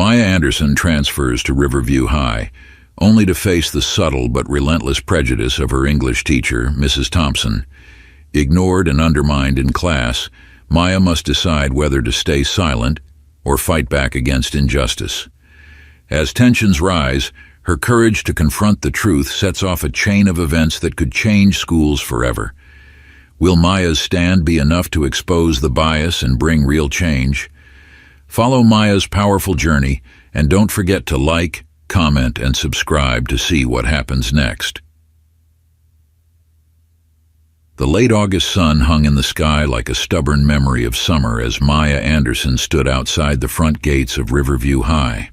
Maya Anderson transfers to Riverview High, only to face the subtle but relentless prejudice of her English teacher, Mrs. Thompson. Ignored and undermined in class, Maya must decide whether to stay silent or fight back against injustice. As tensions rise, her courage to confront the truth sets off a chain of events that could change schools forever. Will Maya's stand be enough to expose the bias and bring real change? Follow Maya's powerful journey, and don't forget to like, comment, and subscribe to see what happens next. The late August sun hung in the sky like a stubborn memory of summer as Maya Anderson stood outside the front gates of Riverview High.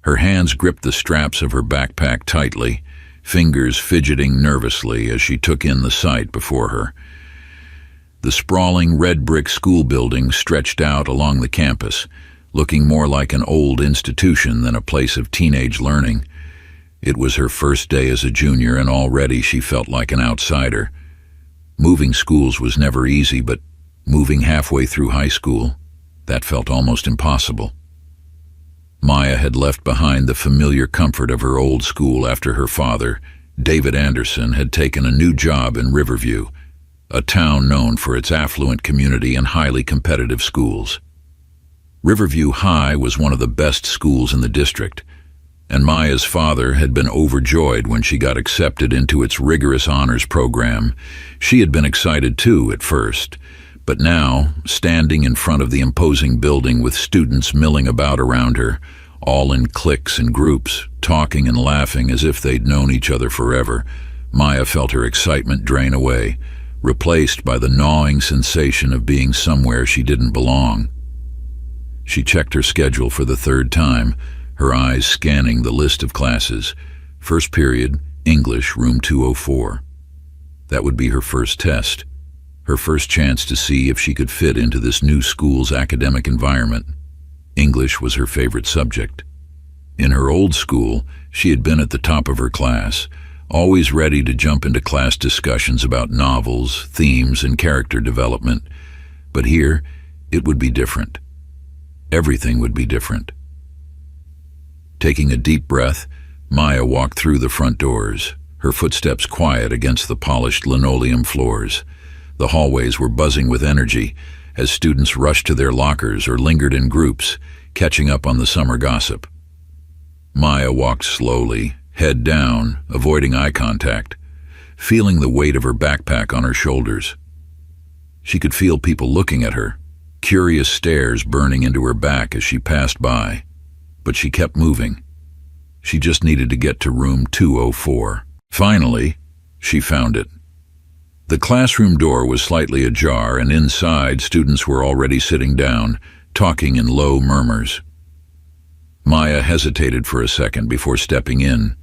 Her hands gripped the straps of her backpack tightly, fingers fidgeting nervously as she took in the sight before her. The sprawling red-brick school building stretched out along the campus, looking more like an old institution than a place of teenage learning. It was her first day as a junior, and already she felt like an outsider. Moving schools was never easy, but moving halfway through high school, that felt almost impossible. Maya had left behind the familiar comfort of her old school after her father, David Anderson, had taken a new job in Riverview, a town known for its affluent community and highly competitive schools. Riverview High was one of the best schools in the district, and Maya's father had been overjoyed when she got accepted into its rigorous honors program. She had been excited too at first, but now, standing in front of the imposing building with students milling about around her, all in cliques and groups, talking and laughing as if they'd known each other forever, Maya felt her excitement drain away, replaced by the gnawing sensation of being somewhere she didn't belong. She checked her schedule for the third time, her eyes scanning the list of classes. First period, English, room 204. That would be her first test, her first chance to see if she could fit into this new school's academic environment. English was her favorite subject. In her old school, she had been at the top of her class, always ready to jump into class discussions about novels, themes, and character development. But here, it would be different. Everything would be different. Taking a deep breath, Maya walked through the front doors, her footsteps quiet against the polished linoleum floors. The hallways were buzzing with energy as students rushed to their lockers or lingered in groups, catching up on the summer gossip. Maya walked slowly, head down, avoiding eye contact, feeling the weight of her backpack on her shoulders. She could feel people looking at her, curious stares burning into her back as she passed by, but she kept moving. She just needed to get to room 204. Finally, she found it. The classroom door was slightly ajar, and inside, students were already sitting down, talking in low murmurs. Maya hesitated for a second before stepping in.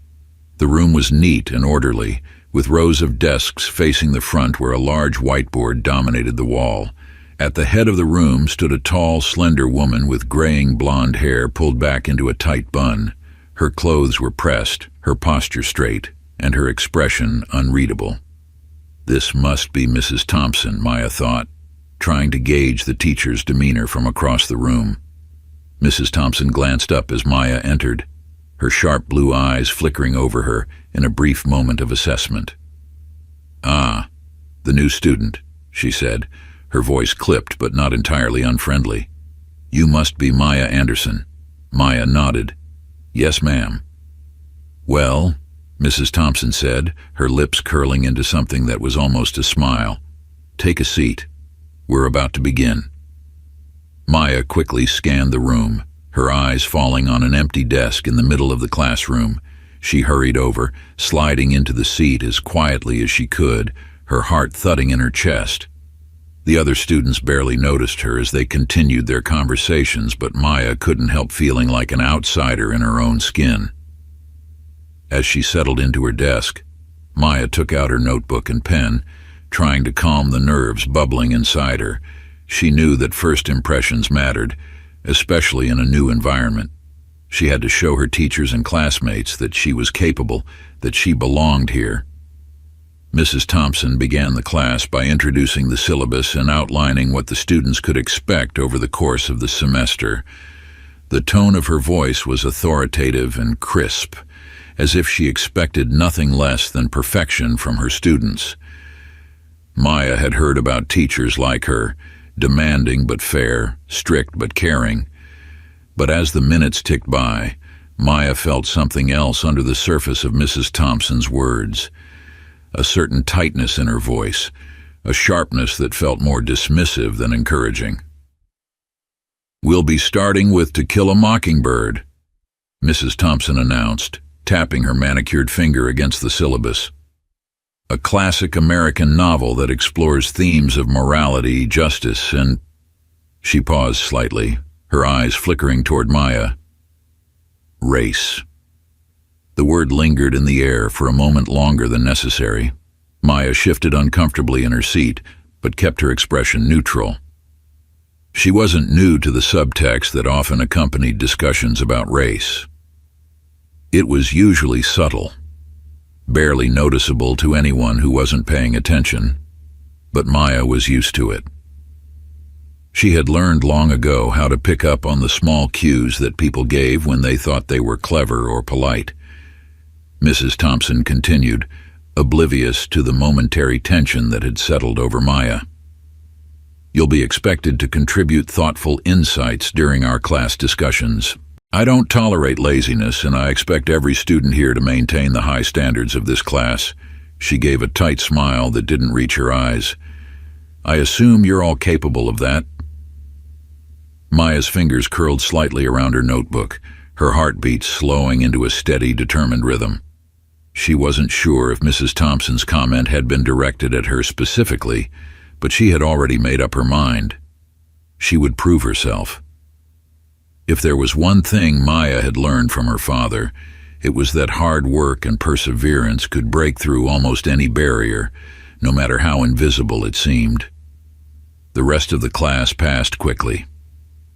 The room was neat and orderly, with rows of desks facing the front where a large whiteboard dominated the wall. At the head of the room stood a tall, slender woman with graying blonde hair pulled back into a tight bun. Her clothes were pressed, her posture straight, and her expression unreadable. This must be Mrs. Thompson, Maya thought, trying to gauge the teacher's demeanor from across the room. Mrs. Thompson glanced up as Maya entered, her sharp blue eyes flickering over her in a brief moment of assessment. "Ah, the new student," she said, her voice clipped but not entirely unfriendly. "You must be Maya Anderson." Maya nodded. "Yes, ma'am." "Well," Mrs. Thompson said, her lips curling into something that was almost a smile, "take a seat. We're about to begin." Maya quickly scanned the room, her eyes falling on an empty desk in the middle of the classroom. She hurried over, sliding into the seat as quietly as she could, her heart thudding in her chest. The other students barely noticed her as they continued their conversations, but Maya couldn't help feeling like an outsider in her own skin. As she settled into her desk, Maya took out her notebook and pen, trying to calm the nerves bubbling inside her. She knew that first impressions mattered, especially in a new environment. She had to show her teachers and classmates that she was capable, that she belonged here. Mrs. Thompson began the class by introducing the syllabus and outlining what the students could expect over the course of the semester. The tone of her voice was authoritative and crisp, as if she expected nothing less than perfection from her students. Maya had heard about teachers like her, demanding but fair, strict but caring. But as the minutes ticked by, Maya felt something else under the surface of Mrs. Thompson's words. A certain tightness in her voice, a sharpness that felt more dismissive than encouraging. "We'll be starting with To Kill a Mockingbird," Mrs. Thompson announced, tapping her manicured finger against the syllabus. "A classic American novel that explores themes of morality, justice, and—" She paused slightly, her eyes flickering toward Maya. "Race." The word lingered in the air for a moment longer than necessary. Maya shifted uncomfortably in her seat, but kept her expression neutral. She wasn't new to the subtext that often accompanied discussions about race. It was usually subtle, barely noticeable to anyone who wasn't paying attention, but Maya was used to it. She had learned long ago how to pick up on the small cues that people gave when they thought they were clever or polite. Mrs. Thompson continued, oblivious to the momentary tension that had settled over Maya. "You'll be expected to contribute thoughtful insights during our class discussions. I don't tolerate laziness, and I expect every student here to maintain the high standards of this class." She gave a tight smile that didn't reach her eyes. "I assume you're all capable of that." Maya's fingers curled slightly around her notebook, her heartbeat slowing into a steady, determined rhythm. She wasn't sure if Mrs. Thompson's comment had been directed at her specifically, but she had already made up her mind. She would prove herself. If there was one thing Maya had learned from her father, it was that hard work and perseverance could break through almost any barrier, no matter how invisible it seemed. The rest of the class passed quickly.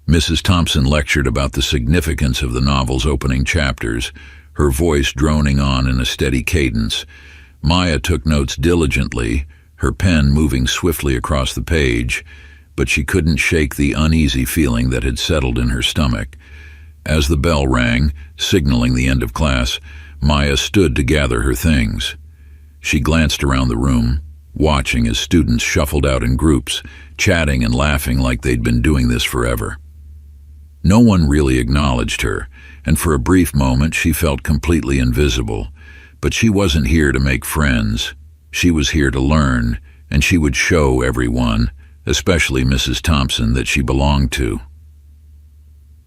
Mrs. Thompson lectured about the significance of the novel's opening chapters, her voice droning on in a steady cadence. Maya took notes diligently, her pen moving swiftly across the page, but she couldn't shake the uneasy feeling that had settled in her stomach. As the bell rang, signaling the end of class, Maya stood to gather her things. She glanced around the room, watching as students shuffled out in groups, chatting and laughing like they'd been doing this forever. No one really acknowledged her, and for a brief moment she felt completely invisible. But she wasn't here to make friends. She was here to learn, and she would show everyone, especially Mrs. Thompson, that she belonged to.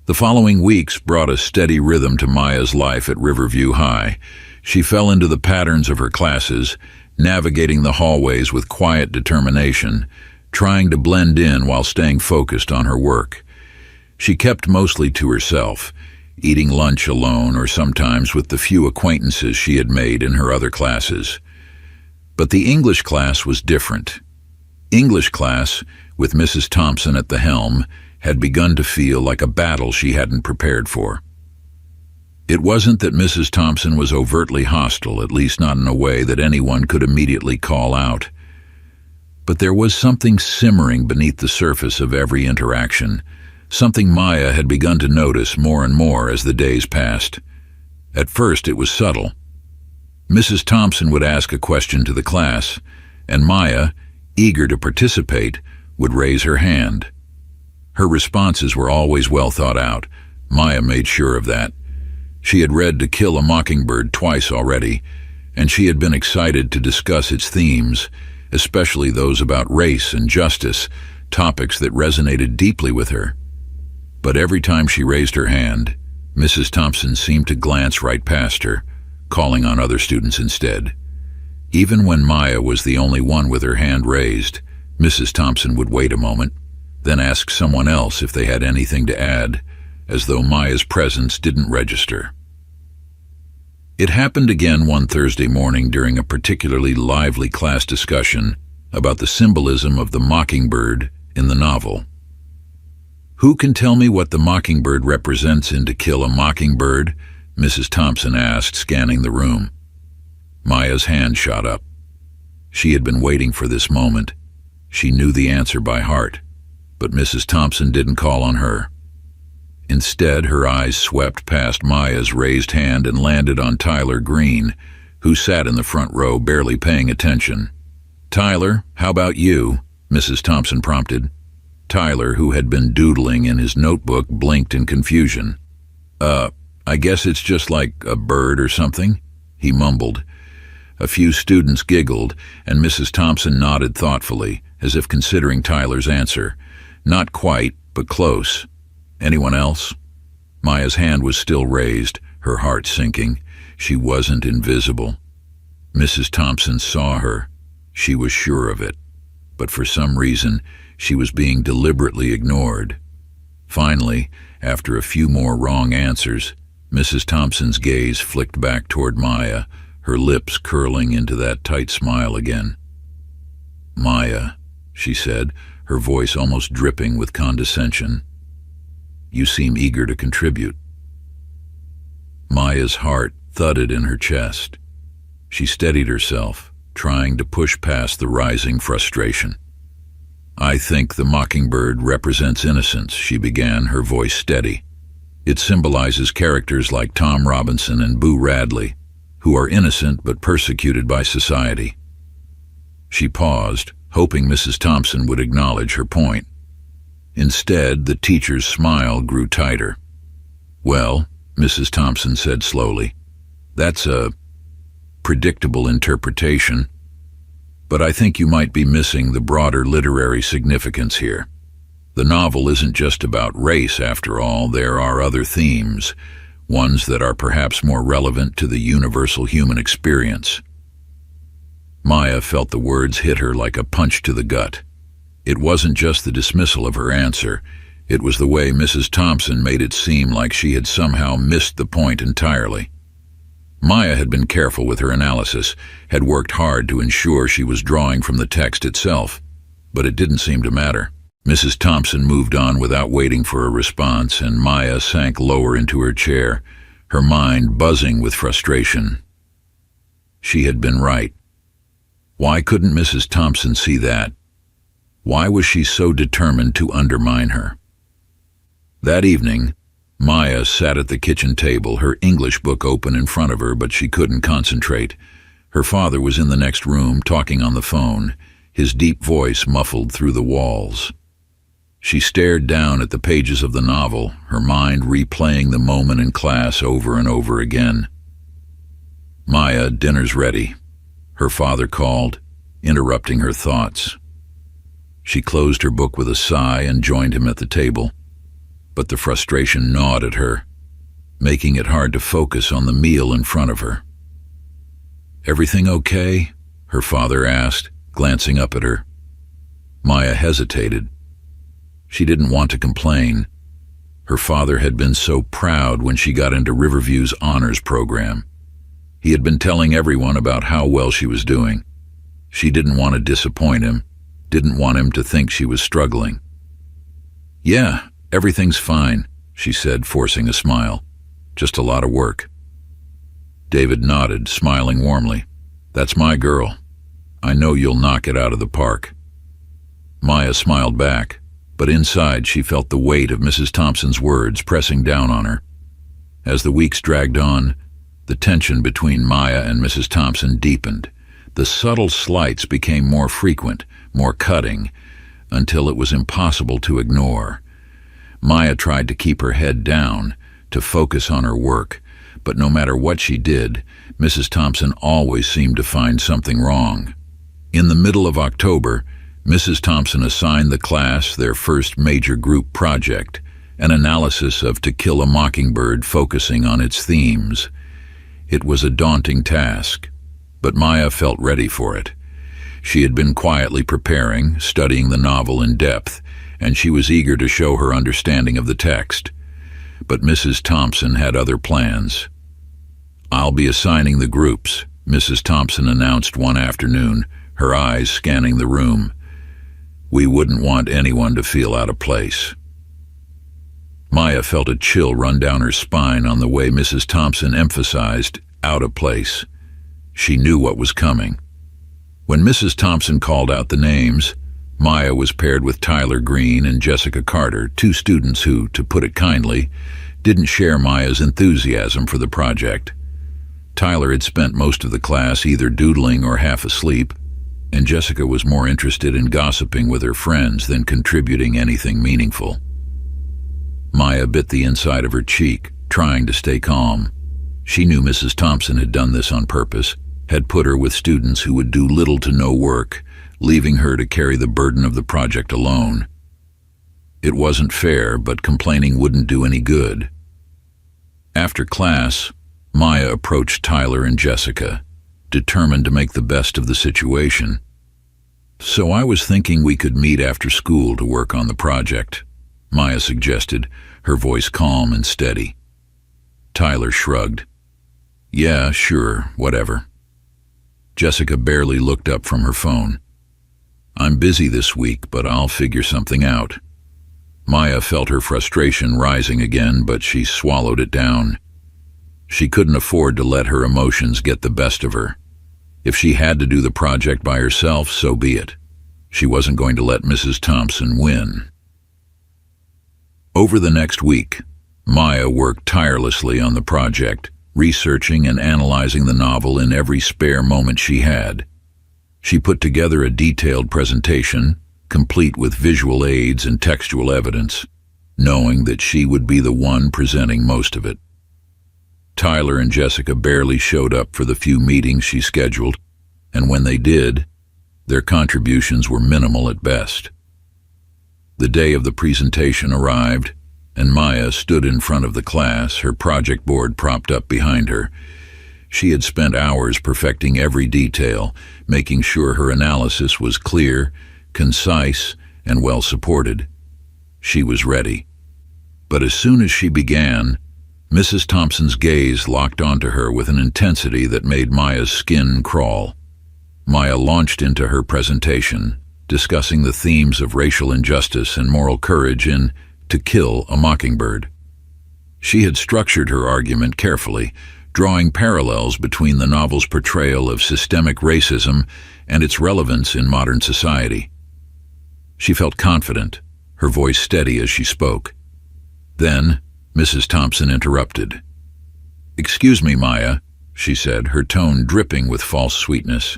The following weeks brought a steady rhythm to Maya's life at Riverview High. She fell into the patterns of her classes, navigating the hallways with quiet determination, trying to blend in while staying focused on her work. She kept mostly to herself, eating lunch alone or sometimes with the few acquaintances she had made in her other classes. But the English class was different. English class, with Mrs. Thompson at the helm, had begun to feel like a battle she hadn't prepared for. It wasn't that Mrs. Thompson was overtly hostile, at least not in a way that anyone could immediately call out. But there was something simmering beneath the surface of every interaction, something Maya had begun to notice more and more as the days passed. At first it was subtle. Mrs. Thompson would ask a question to the class, and Maya, eager to participate, would raise her hand. Her responses were always well thought out. Maya made sure of that. She had read To Kill a Mockingbird twice already, and she had been excited to discuss its themes, especially those about race and justice, topics that resonated deeply with her. But every time she raised her hand, Mrs. Thompson seemed to glance right past her, calling on other students instead. Even when Maya was the only one with her hand raised, Mrs. Thompson would wait a moment, then ask someone else if they had anything to add, as though Maya's presence didn't register. It happened again one Thursday morning during a particularly lively class discussion about the symbolism of the mockingbird in the novel. "Who can tell me what the mockingbird represents in To Kill a Mockingbird?" Mrs. Thompson asked, scanning the room. Maya's hand shot up. She had been waiting for this moment. She knew the answer by heart, but Mrs. Thompson didn't call on her. Instead, her eyes swept past Maya's raised hand and landed on Tyler Green, who sat in the front row barely paying attention. "Tyler, how about you?" Mrs. Thompson prompted. Tyler, who had been doodling in his notebook, blinked in confusion. I guess it's just like a bird or something," he mumbled. A few students giggled, and Mrs. Thompson nodded thoughtfully, as if considering Tyler's answer. "Not quite, but close. Anyone else?" Maya's hand was still raised, her heart sinking. She wasn't invisible. Mrs. Thompson saw her. She was sure of it. But for some reason, she was being deliberately ignored. Finally, after a few more wrong answers, Mrs. Thompson's gaze flicked back toward Maya, her lips curling into that tight smile again. "Maya," she said, her voice almost dripping with condescension, "you seem eager to contribute." Maya's heart thudded in her chest. She steadied herself, trying to push past the rising frustration. "I think the mockingbird represents innocence," she began, her voice steady. "It symbolizes characters like Tom Robinson and Boo Radley, who are innocent but persecuted by society." She paused, hoping Mrs. Thompson would acknowledge her point. Instead, the teacher's smile grew tighter. "Well," Mrs. Thompson said slowly, "that's a predictable interpretation, but I think you might be missing the broader literary significance here. The novel isn't just about race, after all. There are other themes, ones that are perhaps more relevant to the universal human experience." Maya felt the words hit her like a punch to the gut. It wasn't just the dismissal of her answer. It was the way Mrs. Thompson made it seem like she had somehow missed the point entirely. Maya had been careful with her analysis, had worked hard to ensure she was drawing from the text itself, but it didn't seem to matter. Mrs. Thompson moved on without waiting for a response, and Maya sank lower into her chair, her mind buzzing with frustration. She had been right. Why couldn't Mrs. Thompson see that? Why was she so determined to undermine her? That evening, Maya sat at the kitchen table, her English book open in front of her, but she couldn't concentrate. Her father was in the next room, talking on the phone, his deep voice muffled through the walls. She stared down at the pages of the novel, her mind replaying the moment in class over and over again. "Maya, dinner's ready," her father called, interrupting her thoughts. She closed her book with a sigh and joined him at the table, but the frustration gnawed at her, making it hard to focus on the meal in front of her. "Everything okay?" her father asked, glancing up at her. Maya hesitated. She didn't want to complain. Her father had been so proud when she got into Riverview's honors program. He had been telling everyone about how well she was doing. She didn't want to disappoint him, didn't want him to think she was struggling. "Yeah, everything's fine," she said, forcing a smile. "Just a lot of work." David nodded, smiling warmly. "That's my girl. I know you'll knock it out of the park." Maya smiled back, but inside she felt the weight of Mrs. Thompson's words pressing down on her. As the weeks dragged on, the tension between Maya and Mrs. Thompson deepened. The subtle slights became more frequent, more cutting, until it was impossible to ignore. Maya tried to keep her head down, to focus on her work, but no matter what she did, Mrs. Thompson always seemed to find something wrong. In the middle of October, Mrs. Thompson assigned the class their first major group project, an analysis of To Kill a Mockingbird focusing on its themes. It was a daunting task, but Maya felt ready for it. She had been quietly preparing, studying the novel in depth, and she was eager to show her understanding of the text. But Mrs. Thompson had other plans. "I'll be assigning the groups," Mrs. Thompson announced one afternoon, her eyes scanning the room. "We wouldn't want anyone to feel out of place." Maya felt a chill run down her spine on the way Mrs. Thompson emphasized out of place. She knew what was coming. When Mrs. Thompson called out the names, Maya was paired with Tyler Green and Jessica Carter, two students who, to put it kindly, didn't share Maya's enthusiasm for the project. Tyler had spent most of the class either doodling or half asleep, and Jessica was more interested in gossiping with her friends than contributing anything meaningful. Maya bit the inside of her cheek, trying to stay calm. She knew Mrs. Thompson had done this on purpose, had put her with students who would do little to no work, leaving her to carry the burden of the project alone. It wasn't fair, but complaining wouldn't do any good. After class, Maya approached Tyler and Jessica, determined to make the best of the situation. "So I was thinking we could meet after school to work on the project," Maya suggested, her voice calm and steady. Tyler shrugged. "Yeah, sure, whatever." Jessica barely looked up from her phone. "I'm busy this week, but I'll figure something out." Maya felt her frustration rising again, but she swallowed it down. She couldn't afford to let her emotions get the best of her. If she had to do the project by herself, so be it. She wasn't going to let Mrs. Thompson win. Over the next week, Maya worked tirelessly on the project, researching and analyzing the novel in every spare moment she had. She put together a detailed presentation, complete with visual aids and textual evidence, knowing that she would be the one presenting most of it. Tyler and Jessica barely showed up for the few meetings she scheduled, and when they did, their contributions were minimal at best. The day of the presentation arrived, and Maya stood in front of the class, her project board propped up behind her. She had spent hours perfecting every detail, making sure her analysis was clear, concise, and well supported. She was ready. But as soon as she began, Mrs. Thompson's gaze locked onto her with an intensity that made Maya's skin crawl. Maya launched into her presentation, discussing the themes of racial injustice and moral courage in To Kill a Mockingbird. She had structured her argument carefully, drawing parallels between the novel's portrayal of systemic racism and its relevance in modern society. She felt confident, her voice steady as she spoke. Then, Mrs. Thompson interrupted. "Excuse me, Maya," she said, her tone dripping with false sweetness.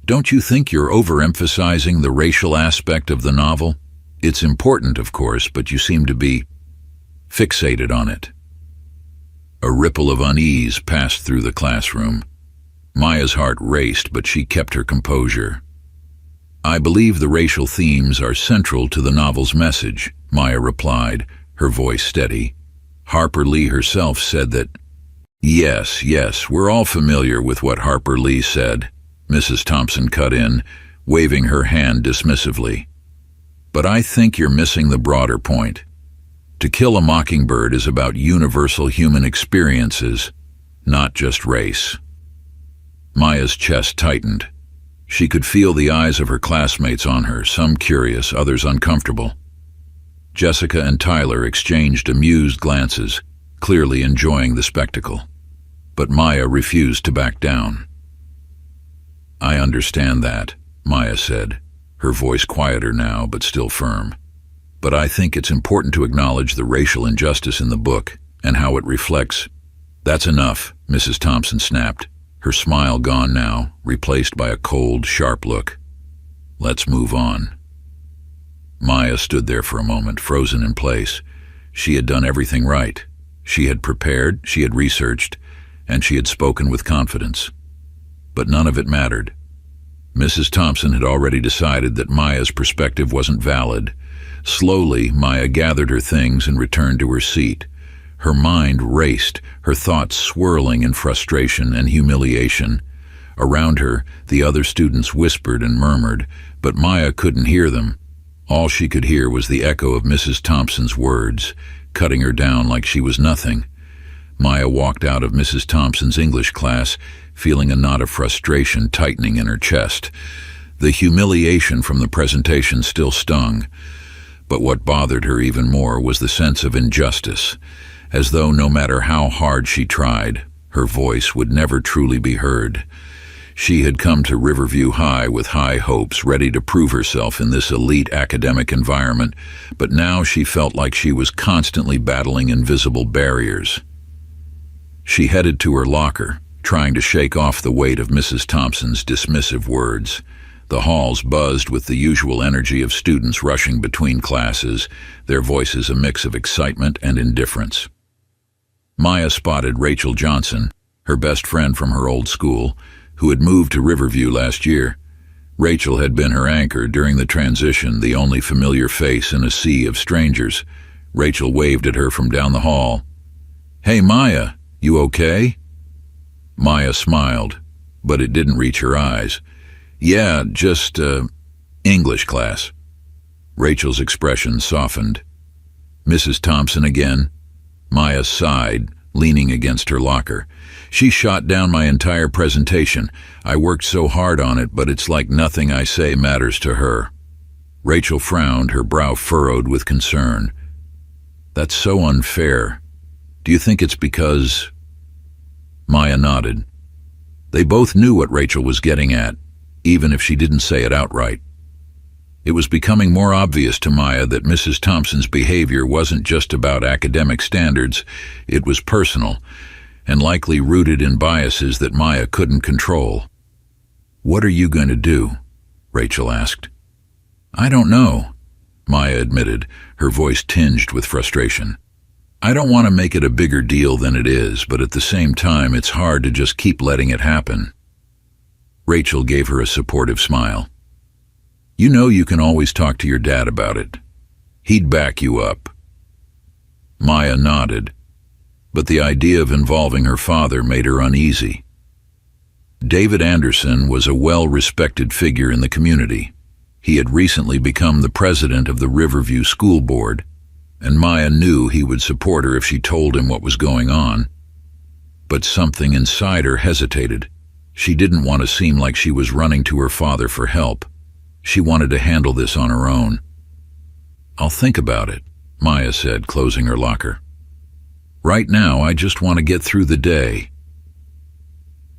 "Don't you think you're overemphasizing the racial aspect of the novel? It's important, of course, but you seem to be fixated on it." A ripple of unease passed through the classroom. Maya's heart raced, but she kept her composure. "I believe the racial themes are central to the novel's message," Maya replied, her voice steady. Harper Lee herself said that. Yes, we're all familiar with what Harper Lee said," Mrs. Thompson cut in, waving her hand dismissively. "But I think you're missing the broader point. To Kill a Mockingbird is about universal human experiences, not just race." Maya's chest tightened. She could feel the eyes of her classmates on her, some curious, others uncomfortable. Jessica and Tyler exchanged amused glances, clearly enjoying the spectacle. But Maya refused to back down. "I understand that," Maya said, her voice quieter now but still firm. "But I think it's important to acknowledge the racial injustice in the book and how it reflects." "That's enough," Mrs. Thompson snapped, her smile gone now, replaced by a cold, sharp look. "Let's move on." Maya stood there for a moment, frozen in place. She had done everything right. She had prepared, she had researched, and she had spoken with confidence. But none of it mattered. Mrs. Thompson had already decided that Maya's perspective wasn't valid. Slowly, Maya gathered her things and returned to her seat. Her mind raced, her thoughts swirling in frustration and humiliation. Around her, the other students whispered and murmured, but Maya couldn't hear them. All she could hear was the echo of Mrs. Thompson's words, cutting her down like she was nothing. Maya walked out of Mrs. Thompson's English class, feeling a knot of frustration tightening in her chest. The humiliation from the presentation still stung, but what bothered her even more was the sense of injustice, as though no matter how hard she tried, her voice would never truly be heard. She had come to Riverview High with high hopes, ready to prove herself in this elite academic environment, but now she felt like she was constantly battling invisible barriers. She headed to her locker, trying to shake off the weight of Mrs. Thompson's dismissive words. The halls buzzed with the usual energy of students rushing between classes, their voices a mix of excitement and indifference. Maya spotted Rachel Johnson, her best friend from her old school, who had moved to Riverview last year. Rachel had been her anchor during the transition, the only familiar face in a sea of strangers. Rachel waved at her from down the hall. "Hey, Maya, you okay?" Maya smiled, but it didn't reach her eyes. "Yeah, just, English class." Rachel's expression softened. "Mrs. Thompson again?" Maya sighed, leaning against her locker. "She shot down my entire presentation. I worked so hard on it, but it's like nothing I say matters to her." Rachel frowned, her brow furrowed with concern. "That's so unfair. Do you think it's because—" Maya nodded. They both knew what Rachel was getting at, even if she didn't say it outright. It was becoming more obvious to Maya that Mrs. Thompson's behavior wasn't just about academic standards, it was personal, and likely rooted in biases that Maya couldn't control. "What are you going to do?" Rachel asked. "I don't know," Maya admitted, her voice tinged with frustration. "I don't want to make it a bigger deal than it is, but at the same time it's hard to just keep letting it happen." Rachel gave her a supportive smile. "You know you can always talk to your dad about it. He'd back you up." Maya nodded, but the idea of involving her father made her uneasy. David Anderson was a well-respected figure in the community. He had recently become the president of the Riverview School Board, and Maya knew he would support her if she told him what was going on. But something inside her hesitated. She didn't want to seem like she was running to her father for help. She wanted to handle this on her own. "I'll think about it," Maya said, closing her locker. "Right now, I just want to get through the day."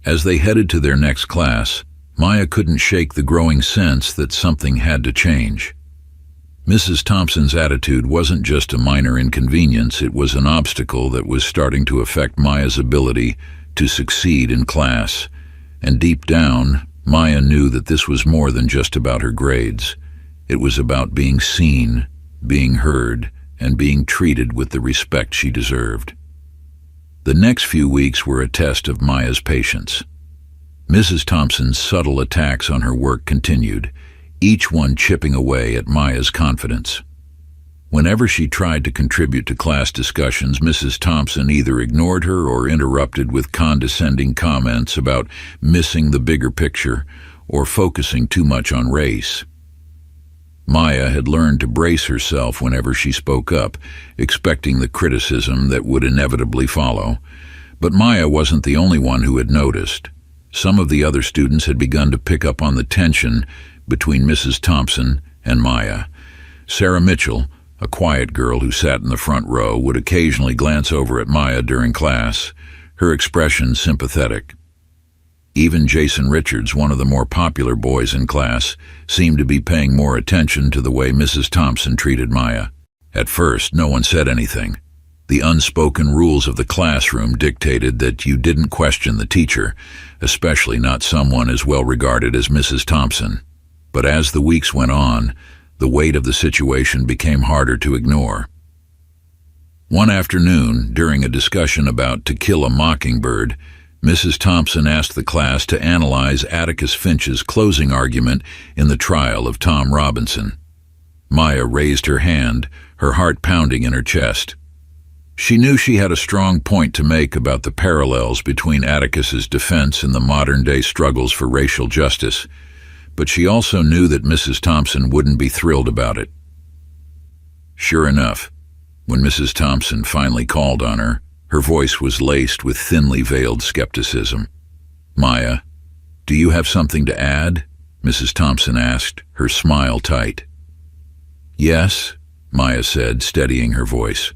As they headed to their next class, Maya couldn't shake the growing sense that something had to change. Mrs. Thompson's attitude wasn't just a minor inconvenience, it was an obstacle that was starting to affect Maya's ability to succeed in class. And deep down, Maya knew that this was more than just about her grades. It was about being seen, being heard, and being treated with the respect she deserved. The next few weeks were a test of Maya's patience. Mrs. Thompson's subtle attacks on her work continued, each one chipping away at Maya's confidence. Whenever she tried to contribute to class discussions, Mrs. Thompson either ignored her or interrupted with condescending comments about missing the bigger picture or focusing too much on race. Maya had learned to brace herself whenever she spoke up, expecting the criticism that would inevitably follow. But Maya wasn't the only one who had noticed. Some of the other students had begun to pick up on the tension between Mrs. Thompson and Maya. Sarah Mitchell, a quiet girl who sat in the front row, would occasionally glance over at Maya during class, her expression sympathetic. Even Jason Richards, one of the more popular boys in class, seemed to be paying more attention to the way Mrs. Thompson treated Maya. At first, no one said anything. The unspoken rules of the classroom dictated that you didn't question the teacher, especially not someone as well regarded as Mrs. Thompson. But as the weeks went on, the weight of the situation became harder to ignore. One afternoon, during a discussion about To Kill a Mockingbird, Mrs. Thompson asked the class to analyze Atticus Finch's closing argument in the trial of Tom Robinson. Maya raised her hand, her heart pounding in her chest. She knew she had a strong point to make about the parallels between Atticus's defense and the modern-day struggles for racial justice, but she also knew that Mrs. Thompson wouldn't be thrilled about it. Sure enough, when Mrs. Thompson finally called on her, her voice was laced with thinly veiled skepticism. "Maya, do you have something to add?" Mrs. Thompson asked, her smile tight. "Yes," Maya said, steadying her voice.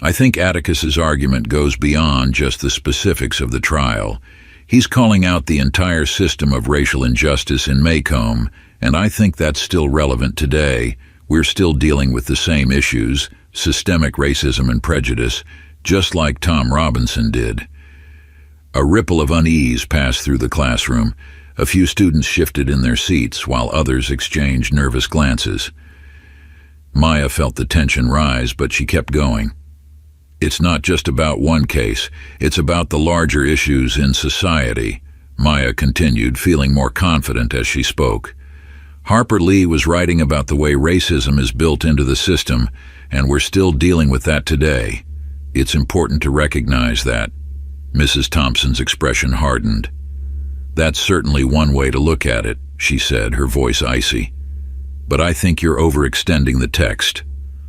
"I think Atticus's argument goes beyond just the specifics of the trial. He's calling out the entire system of racial injustice in Maycomb, and I think that's still relevant today. We're still dealing with the same issues, systemic racism and prejudice, just like Tom Robinson did. A ripple of unease passed through the classroom. A few students shifted in their seats while others exchanged nervous glances. Maya felt the tension rise, but she kept going. It's not just about one case, it's about the larger issues in society, Maya continued, feeling more confident as she spoke. Harper Lee was writing about the way racism is built into the system, and we're still dealing with that today. It's important to recognize that. Mrs. Thompson's expression hardened. That's certainly one way to look at it, she said, her voice icy. But I think you're overextending the text.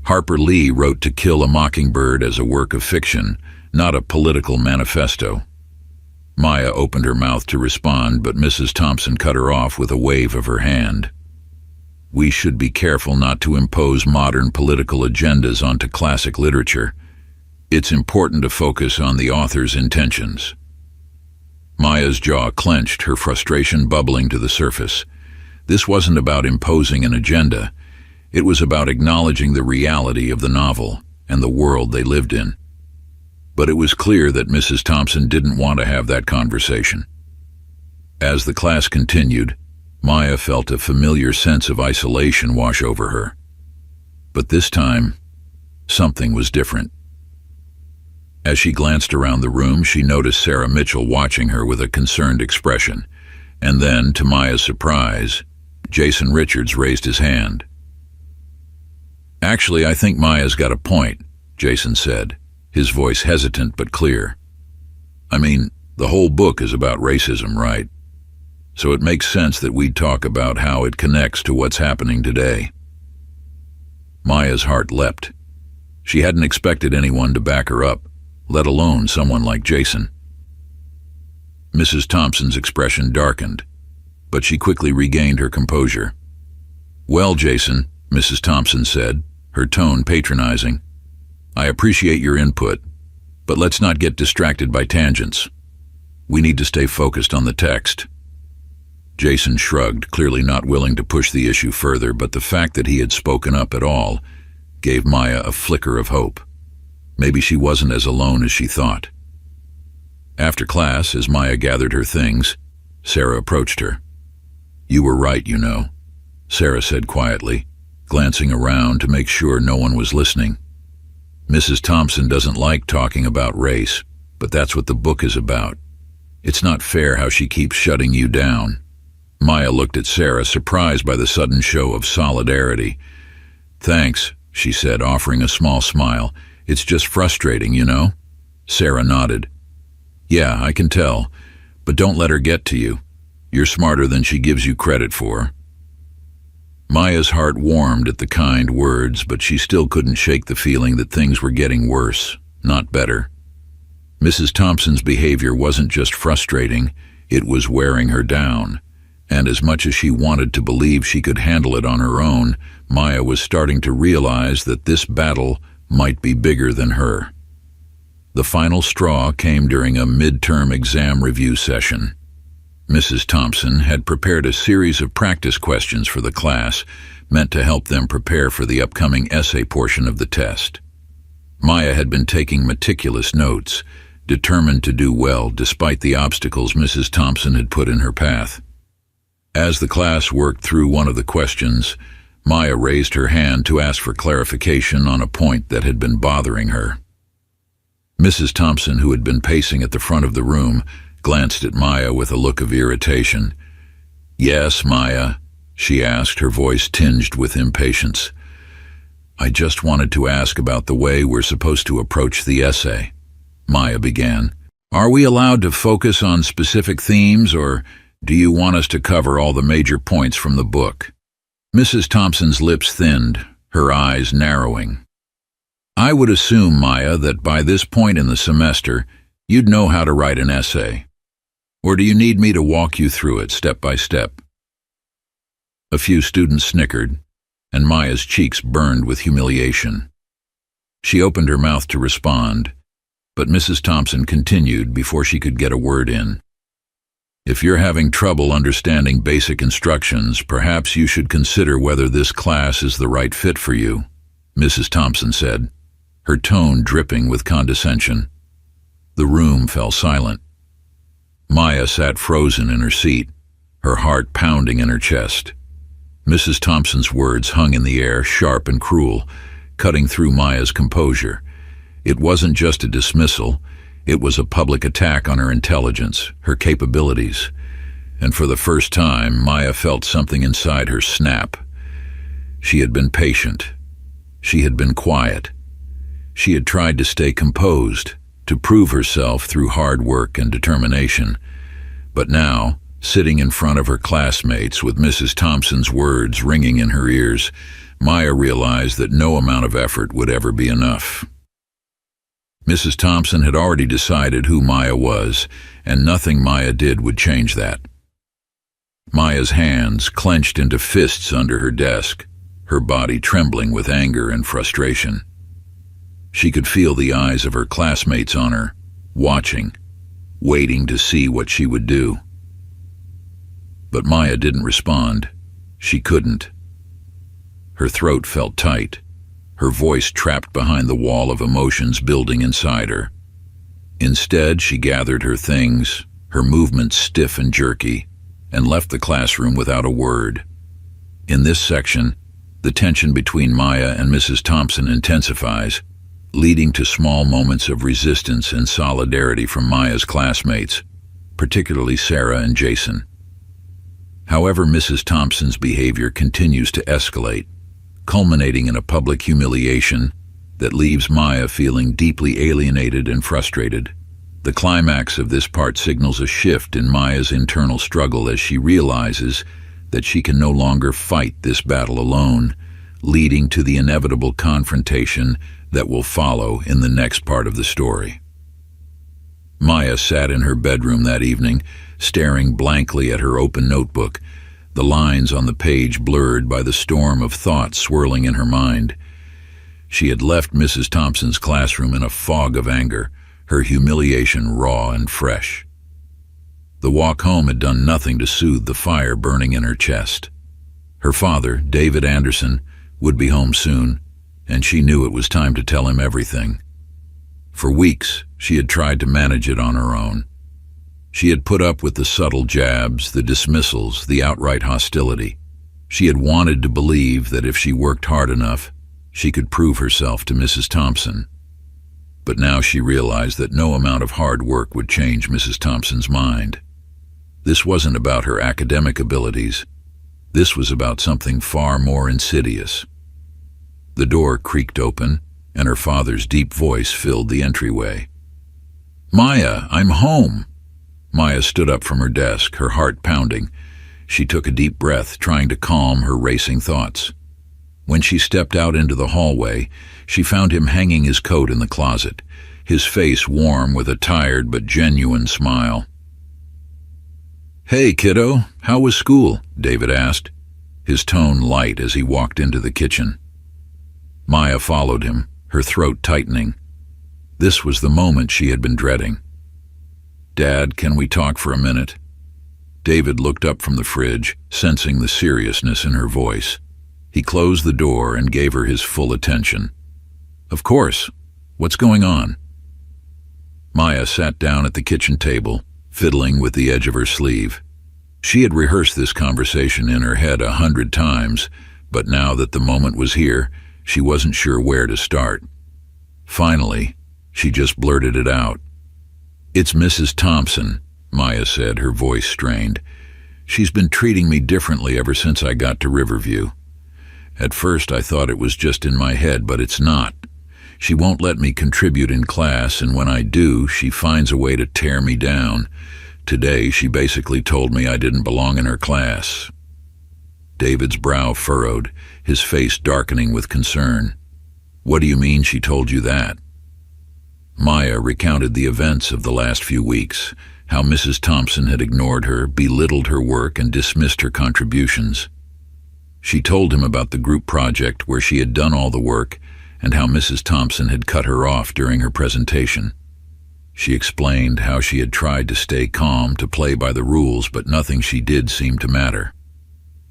Harper Lee wrote To Kill a Mockingbird as a work of fiction, not a political manifesto. Maya opened her mouth to respond, but Mrs. Thompson cut her off with a wave of her hand. We should be careful not to impose modern political agendas onto classic literature. It's important to focus on the author's intentions. Maya's jaw clenched, her frustration bubbling to the surface. This wasn't about imposing an agenda. It was about acknowledging the reality of the novel and the world they lived in. But it was clear that Mrs. Thompson didn't want to have that conversation. As the class continued, Maya felt a familiar sense of isolation wash over her. But this time, something was different. As she glanced around the room, she noticed Sarah Mitchell watching her with a concerned expression. And then, to Maya's surprise, Jason Richards raised his hand. Actually, I think Maya's got a point, Jason said, his voice hesitant but clear. I mean, the whole book is about racism, right? So it makes sense that we'd talk about how it connects to what's happening today. Maya's heart leapt. She hadn't expected anyone to back her up, let alone someone like Jason. Mrs. Thompson's expression darkened, but she quickly regained her composure. Well, Jason, Mrs. Thompson said, her tone patronizing, I appreciate your input, but let's not get distracted by tangents. We need to stay focused on the text. Jason shrugged, clearly not willing to push the issue further, but the fact that he had spoken up at all gave Maya a flicker of hope. Maybe she wasn't as alone as she thought. After class, as Maya gathered her things, Sarah approached her. You were right, you know, Sarah said quietly, glancing around to make sure no one was listening. Mrs. Thompson doesn't like talking about race, but that's what the book is about. It's not fair how she keeps shutting you down. Maya looked at Sarah, surprised by the sudden show of solidarity. Thanks, she said, offering a small smile. It's just frustrating, you know? Sarah nodded. Yeah, I can tell, but don't let her get to you. You're smarter than she gives you credit for. Maya's heart warmed at the kind words, but she still couldn't shake the feeling that things were getting worse, not better. Mrs. Thompson's behavior wasn't just frustrating, it was wearing her down. And as much as she wanted to believe she could handle it on her own, Maya was starting to realize that this battle might be bigger than her. The final straw came during a midterm exam review session. Mrs. Thompson had prepared a series of practice questions for the class, meant to help them prepare for the upcoming essay portion of the test. Maya had been taking meticulous notes, determined to do well despite the obstacles Mrs. Thompson had put in her path. As the class worked through one of the questions, Maya raised her hand to ask for clarification on a point that had been bothering her. Mrs. Thompson, who had been pacing at the front of the room, glanced at Maya with a look of irritation. Yes, Maya, she asked, her voice tinged with impatience. I just wanted to ask about the way we're supposed to approach the essay, Maya began. Are we allowed to focus on specific themes, or do you want us to cover all the major points from the book? Mrs. Thompson's lips thinned, her eyes narrowing. I would assume, Maya, that by this point in the semester, you'd know how to write an essay. Or do you need me to walk you through it step by step? A few students snickered, and Maya's cheeks burned with humiliation. She opened her mouth to respond, but Mrs. Thompson continued before she could get a word in. If you're having trouble understanding basic instructions, perhaps you should consider whether this class is the right fit for you, Mrs. Thompson said, her tone dripping with condescension. The room fell silent. Maya sat frozen in her seat, her heart pounding in her chest. Mrs. Thompson's words hung in the air, sharp and cruel, cutting through Maya's composure. It wasn't just a dismissal, it was a public attack on her intelligence, her capabilities. And for the first time, Maya felt something inside her snap. She had been patient. She had been quiet. She had tried to stay composed, to prove herself through hard work and determination. But now, sitting in front of her classmates with Mrs. Thompson's words ringing in her ears, Maya realized that no amount of effort would ever be enough. Mrs. Thompson had already decided who Maya was, and nothing Maya did would change that. Maya's hands clenched into fists under her desk, her body trembling with anger and frustration. She could feel the eyes of her classmates on her, watching, waiting to see what she would do. But Maya didn't respond. She couldn't. Her throat felt tight, her voice trapped behind the wall of emotions building inside her. Instead, she gathered her things, her movements stiff and jerky, and left the classroom without a word. In this section, the tension between Maya and Mrs. Thompson intensifies, leading to small moments of resistance and solidarity from Maya's classmates, particularly Sarah and Jason. However, Mrs. Thompson's behavior continues to escalate, culminating in a public humiliation that leaves Maya feeling deeply alienated and frustrated. The climax of this part signals a shift in Maya's internal struggle as she realizes that she can no longer fight this battle alone, leading to the inevitable confrontation that will follow in the next part of the story. Maya sat in her bedroom that evening, staring blankly at her open notebook, the lines on the page blurred by the storm of thoughts swirling in her mind. She had left Mrs. Thompson's classroom in a fog of anger, her humiliation raw and fresh. The walk home had done nothing to soothe the fire burning in her chest. Her father, David Anderson, would be home soon, and she knew it was time to tell him everything. For weeks, she had tried to manage it on her own. She had put up with the subtle jabs, the dismissals, the outright hostility. She had wanted to believe that if she worked hard enough, she could prove herself to Mrs. Thompson. But now she realized that no amount of hard work would change Mrs. Thompson's mind. This wasn't about her academic abilities. This was about something far more insidious. The door creaked open, and her father's deep voice filled the entryway. "Maya, I'm home!" Maya stood up from her desk, her heart pounding. She took a deep breath, trying to calm her racing thoughts. When she stepped out into the hallway, she found him hanging his coat in the closet, his face warm with a tired but genuine smile. "Hey, kiddo, how was school?" David asked, his tone light as he walked into the kitchen. Maya followed him, her throat tightening. This was the moment she had been dreading. "Dad, can we talk for a minute?" David looked up from the fridge, sensing the seriousness in her voice. He closed the door and gave her his full attention. "Of course. What's going on?" Maya sat down at the kitchen table, fiddling with the edge of her sleeve. She had rehearsed this conversation in her head 100 times, but now that the moment was here, she wasn't sure where to start. Finally, she just blurted it out. "It's Mrs. Thompson," Maya said, her voice strained. "She's been treating me differently ever since I got to Riverview. At first I thought it was just in my head, but it's not. She won't let me contribute in class, and when I do, she finds a way to tear me down. Today, she basically told me I didn't belong in her class." David's brow furrowed, his face darkening with concern. "What do you mean she told you that?" Maya recounted the events of the last few weeks, how Mrs. Thompson had ignored her, belittled her work, and dismissed her contributions. She told him about the group project where she had done all the work and how Mrs. Thompson had cut her off during her presentation. She explained how she had tried to stay calm, to play by the rules, but nothing she did seemed to matter.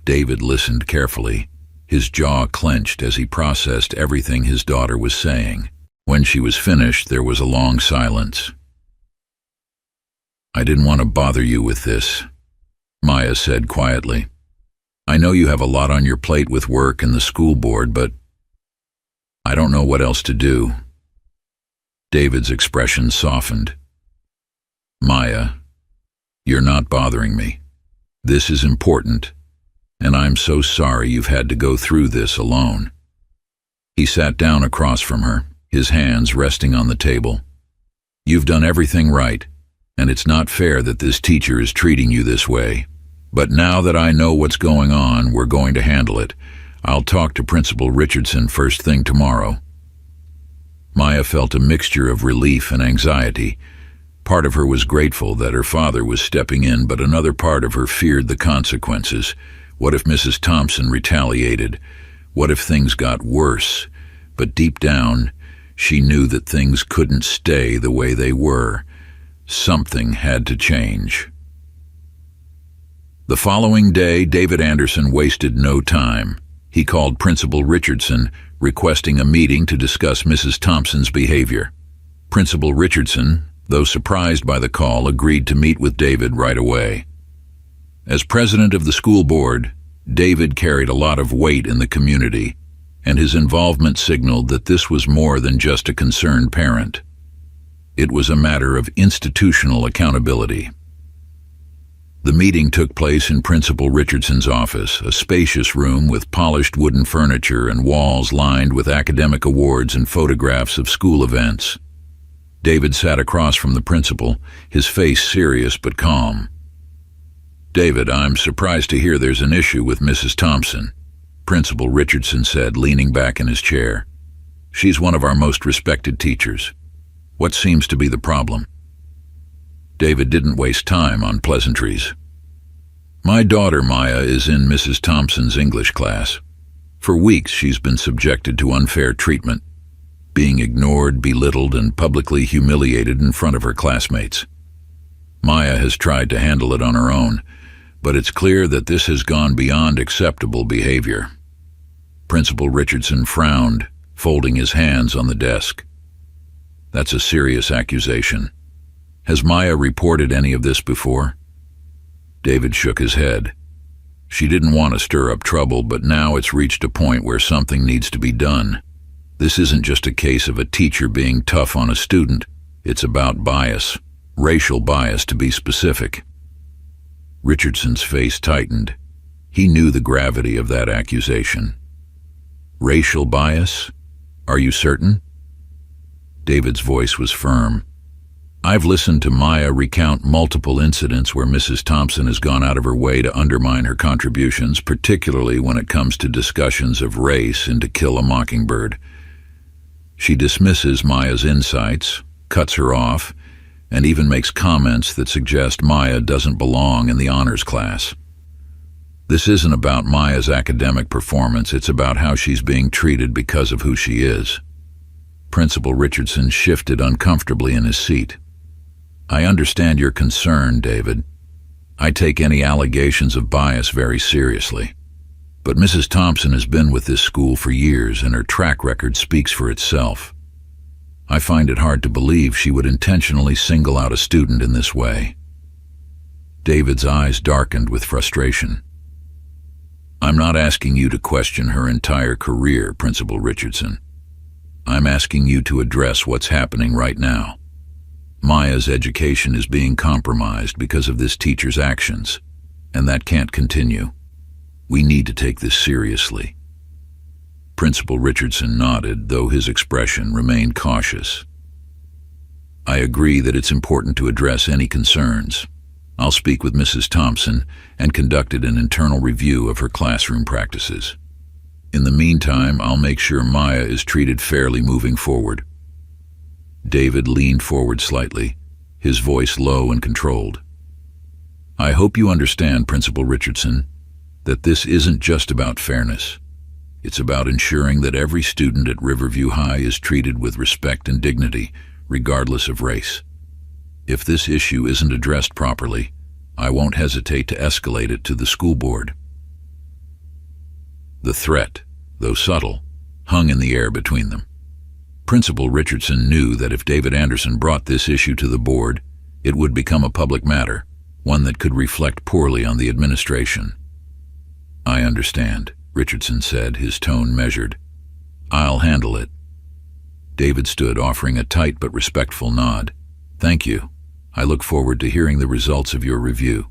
David listened carefully, his jaw clenched as he processed everything his daughter was saying. When she was finished, there was a long silence. "I didn't want to bother you with this," Maya said quietly. "I know you have a lot on your plate with work and the school board, but I don't know what else to do." David's expression softened. "Maya, you're not bothering me. This is important, and I'm so sorry you've had to go through this alone." He sat down across from her, his hands resting on the table. "You've done everything right, and it's not fair that this teacher is treating you this way. But now that I know what's going on, we're going to handle it. I'll talk to Principal Richardson first thing tomorrow." Maya felt a mixture of relief and anxiety. Part of her was grateful that her father was stepping in, but another part of her feared the consequences. What if Mrs. Thompson retaliated? What if things got worse? But deep down, she knew that things couldn't stay the way they were. Something had to change. The following day, David Anderson wasted no time. He called Principal Richardson, requesting a meeting to discuss Mrs. Thompson's behavior. Principal Richardson, though surprised by the call, agreed to meet with David right away. As president of the school board, David carried a lot of weight in the community, and his involvement signaled that this was more than just a concerned parent. It was a matter of institutional accountability. The meeting took place in Principal Richardson's office, a spacious room with polished wooden furniture and walls lined with academic awards and photographs of school events. David sat across from the principal, his face serious but calm. "David, I'm surprised to hear there's an issue with Mrs. Thompson," Principal Richardson said, leaning back in his chair. "She's one of our most respected teachers. What seems to be the problem?" David didn't waste time on pleasantries. "My daughter, Maya, is in Mrs. Thompson's English class. For weeks she's been subjected to unfair treatment, being ignored, belittled, and publicly humiliated in front of her classmates. Maya has tried to handle it on her own, but it's clear that this has gone beyond acceptable behavior." Principal Richardson frowned, folding his hands on the desk. "That's a serious accusation. Has Maya reported any of this before?" David shook his head. "She didn't want to stir up trouble, but now it's reached a point where something needs to be done. This isn't just a case of a teacher being tough on a student. It's about bias, racial bias to be specific." Richardson's face tightened. He knew the gravity of that accusation. "Racial bias? Are you certain?" David's voice was firm. "I've listened to Maya recount multiple incidents where Mrs. Thompson has gone out of her way to undermine her contributions, particularly when it comes to discussions of race in To Kill a Mockingbird. She dismisses Maya's insights, cuts her off, and even makes comments that suggest Maya doesn't belong in the honors class. This isn't about Maya's academic performance, it's about how she's being treated because of who she is." Principal Richardson shifted uncomfortably in his seat. "I understand your concern, David. I take any allegations of bias very seriously. But Mrs. Thompson has been with this school for years, and her track record speaks for itself. I find it hard to believe she would intentionally single out a student in this way." David's eyes darkened with frustration. "I'm not asking you to question her entire career, Principal Richardson. I'm asking you to address what's happening right now. Maya's education is being compromised because of this teacher's actions, and that can't continue. We need to take this seriously." Principal Richardson nodded, though his expression remained cautious. "I agree that it's important to address any concerns. I'll speak with Mrs. Thompson and conducted an internal review of her classroom practices. In the meantime, I'll make sure Maya is treated fairly moving forward." David leaned forward slightly, his voice low and controlled. "I hope you understand, Principal Richardson, that this isn't just about fairness. It's about ensuring that every student at Riverview High is treated with respect and dignity, regardless of race. If this issue isn't addressed properly, I won't hesitate to escalate it to the school board." The threat, though subtle, hung in the air between them. Principal Richardson knew that if David Anderson brought this issue to the board, it would become a public matter, one that could reflect poorly on the administration. "I understand," Richardson said, his tone measured. "I'll handle it." David stood, offering a tight but respectful nod. "Thank you. I look forward to hearing the results of your review."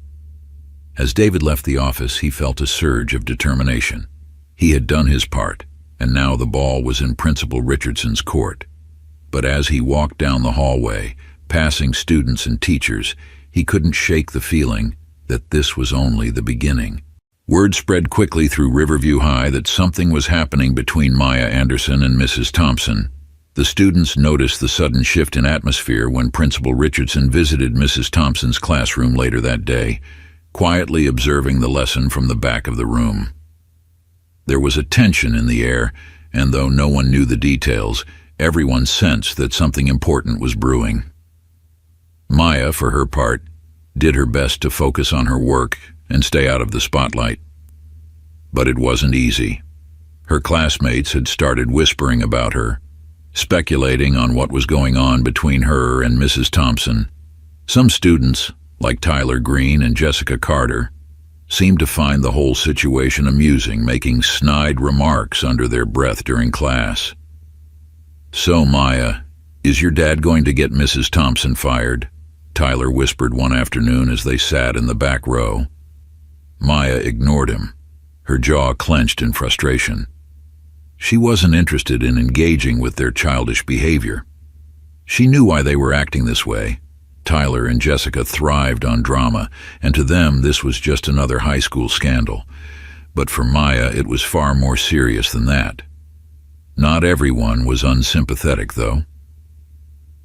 As David left the office, he felt a surge of determination. He had done his part, and now the ball was in Principal Richardson's court. But as he walked down the hallway, passing students and teachers, he couldn't shake the feeling that this was only the beginning. Word spread quickly through Riverview High that something was happening between Maya Anderson and Mrs. Thompson. The students noticed the sudden shift in atmosphere when Principal Richardson visited Mrs. Thompson's classroom later that day, quietly observing the lesson from the back of the room. There was a tension in the air, and though no one knew the details, everyone sensed that something important was brewing. Maya, for her part, did her best to focus on her work and stay out of the spotlight. But it wasn't easy. Her classmates had started whispering about her, speculating on what was going on between her and Mrs. Thompson. Some students, like Tyler Green and Jessica Carter, seemed to find the whole situation amusing, making snide remarks under their breath during class. "So, Maya, is your dad going to get Mrs. Thompson fired?" Tyler whispered one afternoon as they sat in the back row. Maya ignored him, her jaw clenched in frustration. She wasn't interested in engaging with their childish behavior. She knew why they were acting this way. Tyler and Jessica thrived on drama, and to them this was just another high school scandal. But for Maya, it was far more serious than that. Not everyone was unsympathetic, though.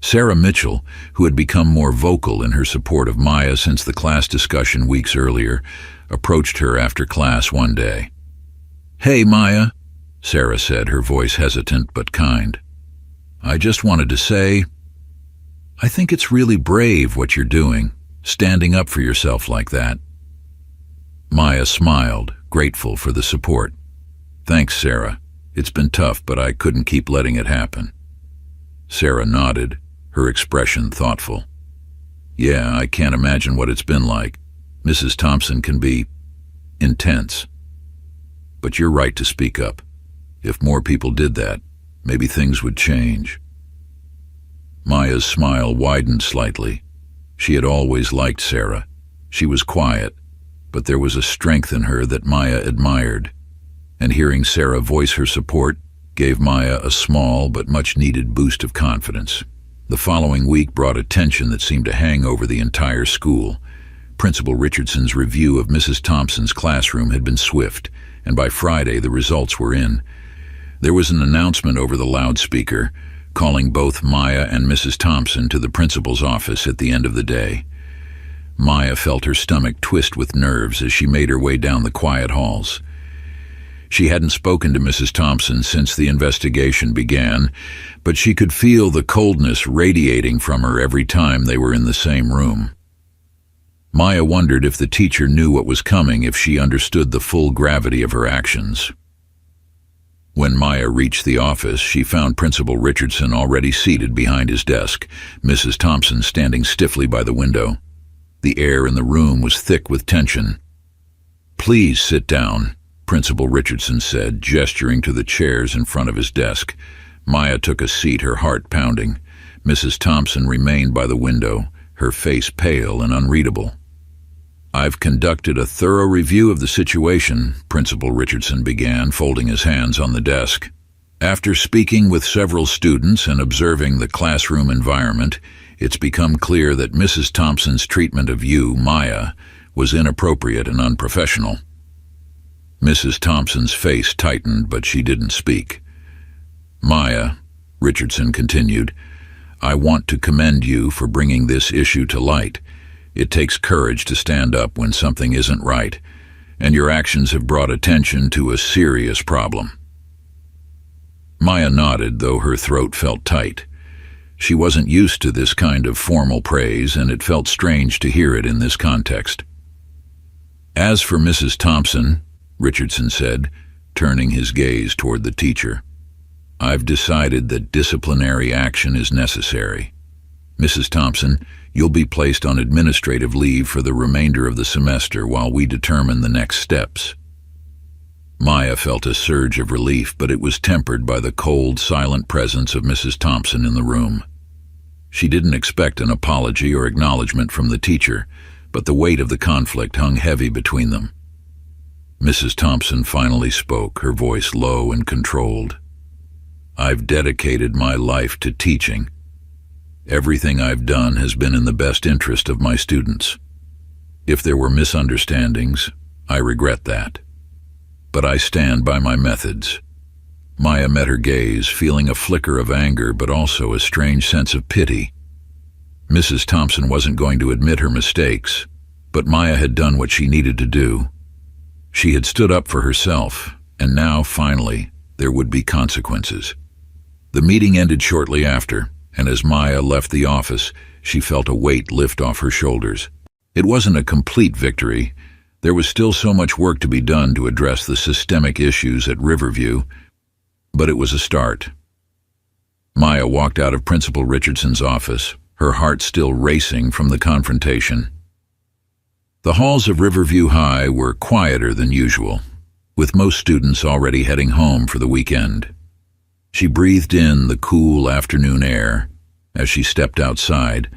Sarah Mitchell, who had become more vocal in her support of Maya since the class discussion weeks earlier, approached her after class one day. "Hey, Maya," Sarah said, her voice hesitant but kind. "I just wanted to say, I think it's really brave what you're doing, standing up for yourself like that." Maya smiled, grateful for the support. "Thanks, Sarah. It's been tough, but I couldn't keep letting it happen." Sarah nodded, her expression thoughtful. "Yeah, I can't imagine what it's been like. Mrs. Thompson can be intense. But you're right to speak up. If more people did that, maybe things would change." Maya's smile widened slightly. She had always liked Sarah. She was quiet, but there was a strength in her that Maya admired. And hearing Sarah voice her support gave Maya a small but much-needed boost of confidence. The following week brought a tension that seemed to hang over the entire school. Principal Richardson's review of Mrs. Thompson's classroom had been swift, and by Friday the results were in. There was an announcement over the loudspeaker, calling both Maya and Mrs. Thompson to the principal's office at the end of the day. Maya felt her stomach twist with nerves as she made her way down the quiet halls. She hadn't spoken to Mrs. Thompson since the investigation began, but she could feel the coldness radiating from her every time they were in the same room. Maya wondered if the teacher knew what was coming, if she understood the full gravity of her actions. When Maya reached the office, she found Principal Richardson already seated behind his desk, Mrs. Thompson standing stiffly by the window. The air in the room was thick with tension. "Please sit down," Principal Richardson said, gesturing to the chairs in front of his desk. Maya took a seat, her heart pounding. Mrs. Thompson remained by the window, her face pale and unreadable. "I've conducted a thorough review of the situation," Principal Richardson began, folding his hands on the desk. "After speaking with several students and observing the classroom environment, it's become clear that Mrs. Thompson's treatment of you, Maya, was inappropriate and unprofessional." Mrs. Thompson's face tightened, but she didn't speak. "Maya," Richardson continued, "I want to commend you for bringing this issue to light. It takes courage to stand up when something isn't right, and your actions have brought attention to a serious problem." Maya nodded, though her throat felt tight. She wasn't used to this kind of formal praise, and it felt strange to hear it in this context. "As for Mrs. Thompson," Richardson said, turning his gaze toward the teacher, "I've decided that disciplinary action is necessary. Mrs. Thompson, you'll be placed on administrative leave for the remainder of the semester while we determine the next steps." Maya felt a surge of relief, but it was tempered by the cold, silent presence of Mrs. Thompson in the room. She didn't expect an apology or acknowledgement from the teacher, but the weight of the conflict hung heavy between them. Mrs. Thompson finally spoke, her voice low and controlled. "I've dedicated my life to teaching. Everything I've done has been in the best interest of my students. If there were misunderstandings, I regret that. But I stand by my methods." Maya met her gaze, feeling a flicker of anger but also a strange sense of pity. Mrs. Thompson wasn't going to admit her mistakes, but Maya had done what she needed to do. She had stood up for herself, and now, finally, there would be consequences. The meeting ended shortly after, and as Maya left the office, she felt a weight lift off her shoulders. It wasn't a complete victory. There was still so much work to be done to address the systemic issues at Riverview, but it was a start. Maya walked out of Principal Richardson's office, her heart still racing from the confrontation. The halls of Riverview High were quieter than usual, with most students already heading home for the weekend. She breathed in the cool afternoon air as she stepped outside,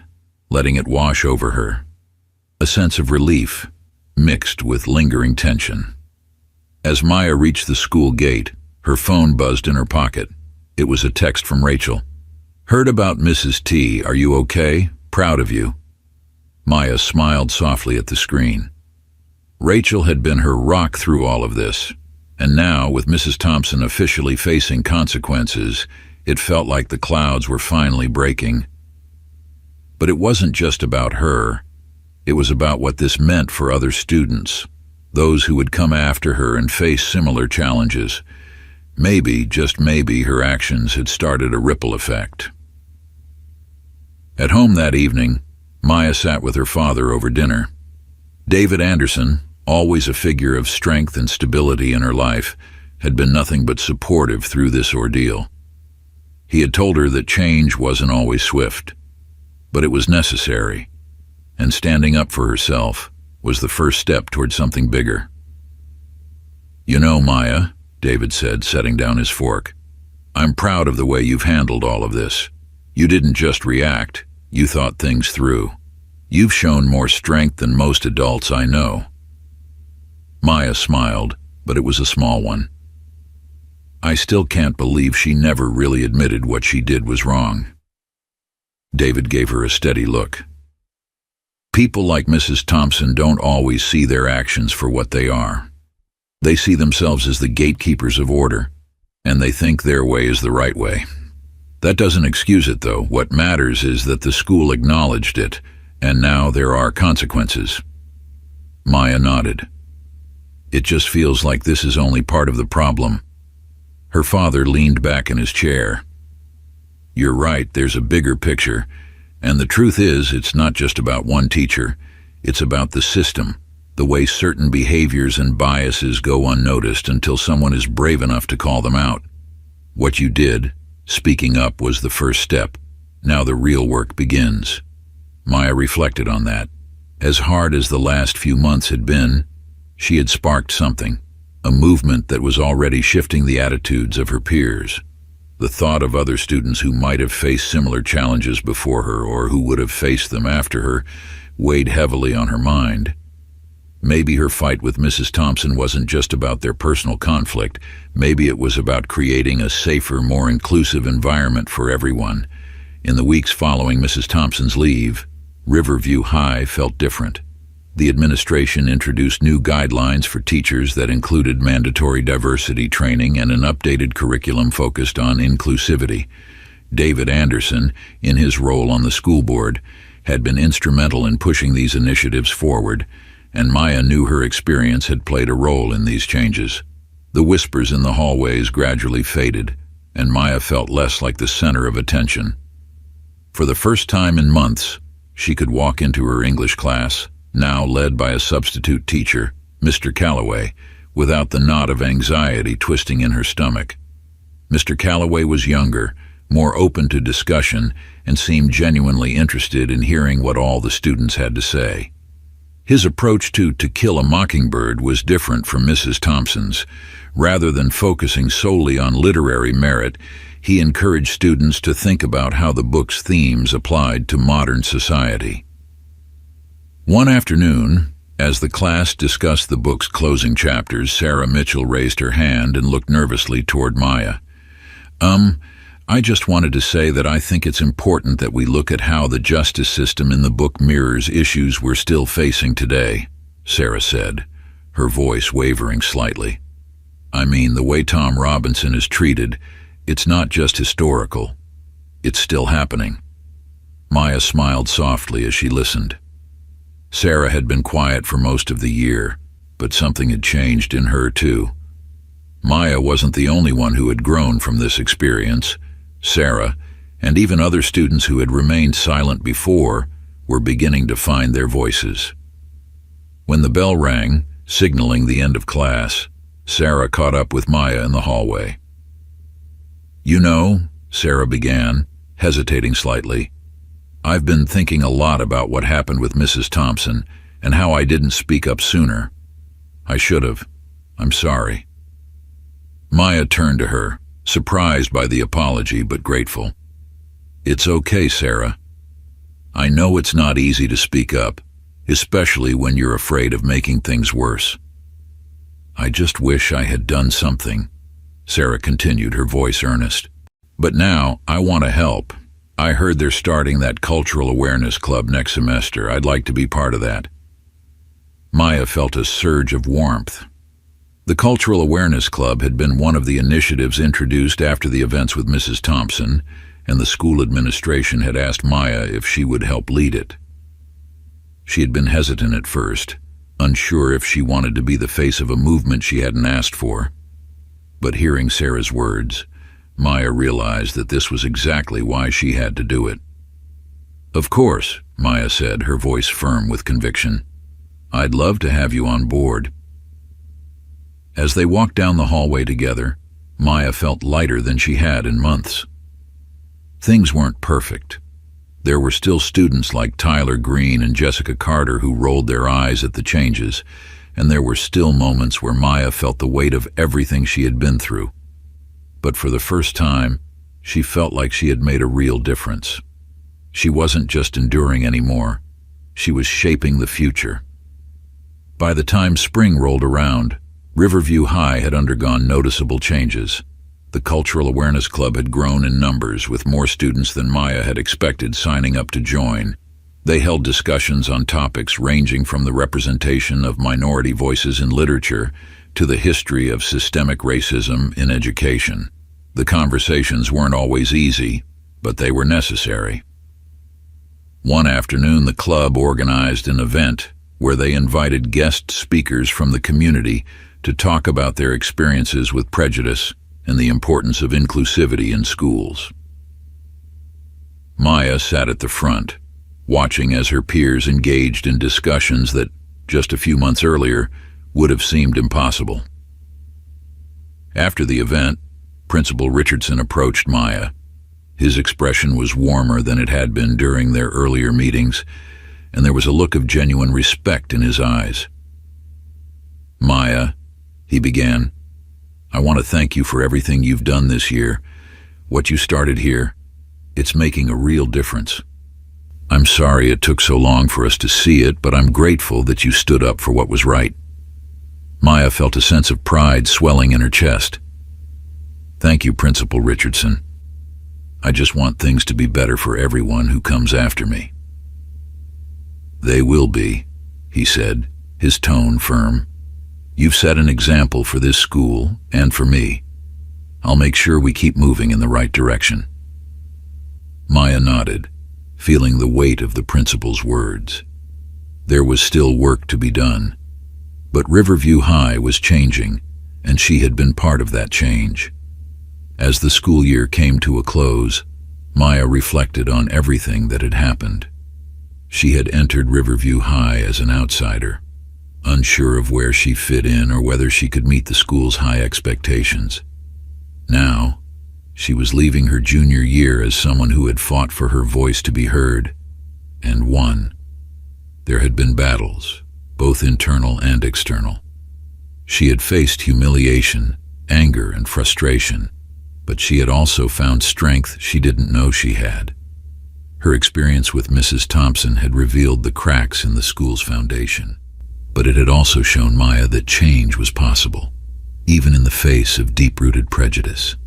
letting it wash over her. A sense of relief mixed with lingering tension. As Maya reached the school gate, her phone buzzed in her pocket. It was a text from Rachel. "Heard about Mrs. T. Are you okay? Proud of you." Maya smiled softly at the screen. Rachel had been her rock through all of this, and now, with Mrs. Thompson officially facing consequences, it felt like the clouds were finally breaking. But it wasn't just about her. It was about what this meant for other students, those who would come after her and face similar challenges. Maybe, just maybe, her actions had started a ripple effect. At home that evening, Maya sat with her father over dinner. David Anderson, always a figure of strength and stability in her life, had been nothing but supportive through this ordeal. He had told her that change wasn't always swift, but it was necessary, and standing up for herself was the first step toward something bigger. "You know, Maya," David said, setting down his fork, "I'm proud of the way you've handled all of this. You didn't just react, you thought things through. You've shown more strength than most adults I know." Maya smiled, but it was a small one. "I still can't believe she never really admitted what she did was wrong." David gave her a steady look. "People like Mrs. Thompson don't always see their actions for what they are. They see themselves as the gatekeepers of order, and they think their way is the right way. That doesn't excuse it, though. What matters is that the school acknowledged it, and now there are consequences." Maya nodded. "It just feels like this is only part of the problem." Her father leaned back in his chair. "You're right, there's a bigger picture, and the truth is, it's not just about one teacher. It's about the system. The way certain behaviors and biases go unnoticed until someone is brave enough to call them out. What you did, speaking up, was the first step. Now the real work begins." Maya reflected on that. As hard as the last few months had been, she had sparked something, a movement that was already shifting the attitudes of her peers. The thought of other students who might have faced similar challenges before her or who would have faced them after her weighed heavily on her mind. Maybe her fight with Mrs. Thompson wasn't just about their personal conflict. Maybe it was about creating a safer, more inclusive environment for everyone. In the weeks following Mrs. Thompson's leave, Riverview High felt different. The administration introduced new guidelines for teachers that included mandatory diversity training and an updated curriculum focused on inclusivity. David Anderson, in his role on the school board, had been instrumental in pushing these initiatives forward, and Maya knew her experience had played a role in these changes. The whispers in the hallways gradually faded, and Maya felt less like the center of attention. For the first time in months, she could walk into her English class, now led by a substitute teacher, Mr. Calloway, without the knot of anxiety twisting in her stomach. Mr. Calloway was younger, more open to discussion, and seemed genuinely interested in hearing what all the students had to say. His approach to Kill a Mockingbird was different from Mrs. Thompson's. Rather than focusing solely on literary merit, he encouraged students to think about how the book's themes applied to modern society. One afternoon, as the class discussed the book's closing chapters, Sarah Mitchell raised her hand and looked nervously toward Maya. I just wanted to say that I think it's important that we look at how the justice system in the book mirrors issues we're still facing today," Sarah said, her voice wavering slightly. "I mean, the way Tom Robinson is treated, it's not just historical. It's still happening." Maya smiled softly as she listened. Sarah had been quiet for most of the year, but something had changed in her too. Maya wasn't the only one who had grown from this experience. Sarah, and even other students who had remained silent before, were beginning to find their voices. When the bell rang, signaling the end of class, Sarah caught up with Maya in the hallway. "You know," Sarah began, hesitating slightly, "I've been thinking a lot about what happened with Mrs. Thompson and how I didn't speak up sooner. I should have. I'm sorry." Maya turned to her, surprised by the apology but grateful. "It's okay, Sarah. I know it's not easy to speak up, especially when you're afraid of making things worse. I just wish I had done something," Sarah continued, her voice earnest. "But now I want to help. I heard they're starting that cultural awareness club next semester. I'd like to be part of that." Maya felt a surge of warmth. The Cultural Awareness Club had been one of the initiatives introduced after the events with Mrs. Thompson, and the school administration had asked Maya if she would help lead it. She had been hesitant at first, unsure if she wanted to be the face of a movement she hadn't asked for. But hearing Sarah's words, Maya realized that this was exactly why she had to do it. "Of course," Maya said, her voice firm with conviction. "I'd love to have you on board." As they walked down the hallway together, Maya felt lighter than she had in months. Things weren't perfect. There were still students like Tyler Green and Jessica Carter who rolled their eyes at the changes, and there were still moments where Maya felt the weight of everything she had been through. But for the first time, she felt like she had made a real difference. She wasn't just enduring anymore. She was shaping the future. By the time spring rolled around, Riverview High had undergone noticeable changes. The Cultural Awareness Club had grown in numbers, with more students than Maya had expected signing up to join. They held discussions on topics ranging from the representation of minority voices in literature to the history of systemic racism in education. The conversations weren't always easy, but they were necessary. One afternoon, the club organized an event where they invited guest speakers from the community to talk about their experiences with prejudice and the importance of inclusivity in schools. Maya sat at the front, watching as her peers engaged in discussions that, just a few months earlier, would have seemed impossible. After the event, Principal Richardson approached Maya. His expression was warmer than it had been during their earlier meetings, and there was a look of genuine respect in his eyes. "Maya," he began, "I want to thank you for everything you've done this year. What you started here, it's making a real difference. I'm sorry it took so long for us to see it, but I'm grateful that you stood up for what was right." Maya felt a sense of pride swelling in her chest. "Thank you, Principal Richardson. I just want things to be better for everyone who comes after me." "They will be," he said, his tone firm. "You've set an example for this school and for me. I'll make sure we keep moving in the right direction." Maya nodded, feeling the weight of the principal's words. There was still work to be done, but Riverview High was changing, and she had been part of that change. As the school year came to a close, Maya reflected on everything that had happened. She had entered Riverview High as an outsider, unsure of where she fit in or whether she could meet the school's high expectations. Now, she was leaving her junior year as someone who had fought for her voice to be heard, and won. There had been battles, both internal and external. She had faced humiliation, anger, and frustration, but she had also found strength she didn't know she had. Her experience with Mrs. Thompson had revealed the cracks in the school's foundation, but it had also shown Maya that change was possible, even in the face of deep-rooted prejudice.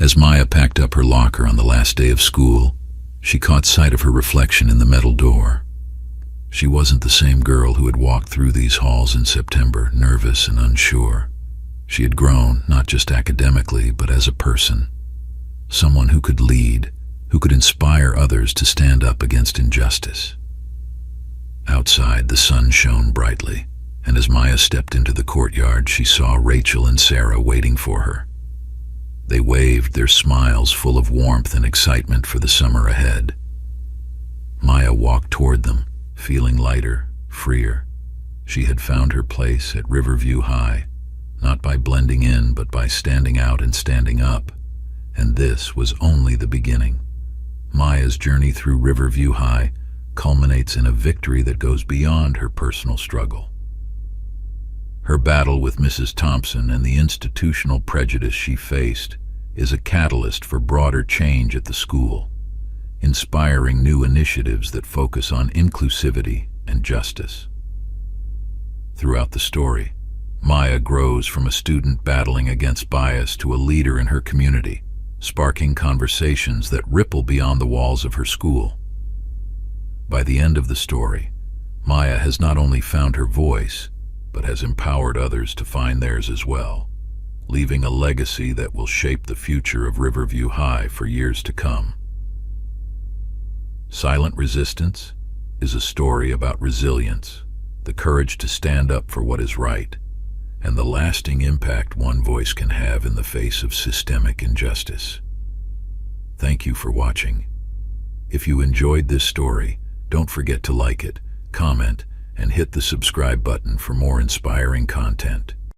As Maya packed up her locker on the last day of school, she caught sight of her reflection in the metal door. She wasn't the same girl who had walked through these halls in September, nervous and unsure. She had grown, not just academically, but as a person. Someone who could lead, who could inspire others to stand up against injustice. Outside, the sun shone brightly, and as Maya stepped into the courtyard, she saw Rachel and Sarah waiting for her. They waved, their smiles full of warmth and excitement for the summer ahead. Maya walked toward them, feeling lighter, freer. She had found her place at Riverview High, not by blending in, but by standing out and standing up. And this was only the beginning. Maya's journey through Riverview High culminates in a victory that goes beyond her personal struggle. Her battle with Mrs. Thompson and the institutional prejudice she faced is a catalyst for broader change at the school, inspiring new initiatives that focus on inclusivity and justice. Throughout the story, Maya grows from a student battling against bias to a leader in her community, sparking conversations that ripple beyond the walls of her school. By the end of the story, Maya has not only found her voice, but has empowered others to find theirs as well, leaving a legacy that will shape the future of Riverview High for years to come. Silent Resistance is a story about resilience, the courage to stand up for what is right, and the lasting impact one voice can have in the face of systemic injustice. Thank you for watching. If you enjoyed this story, don't forget to like it, comment, and hit the subscribe button for more inspiring content.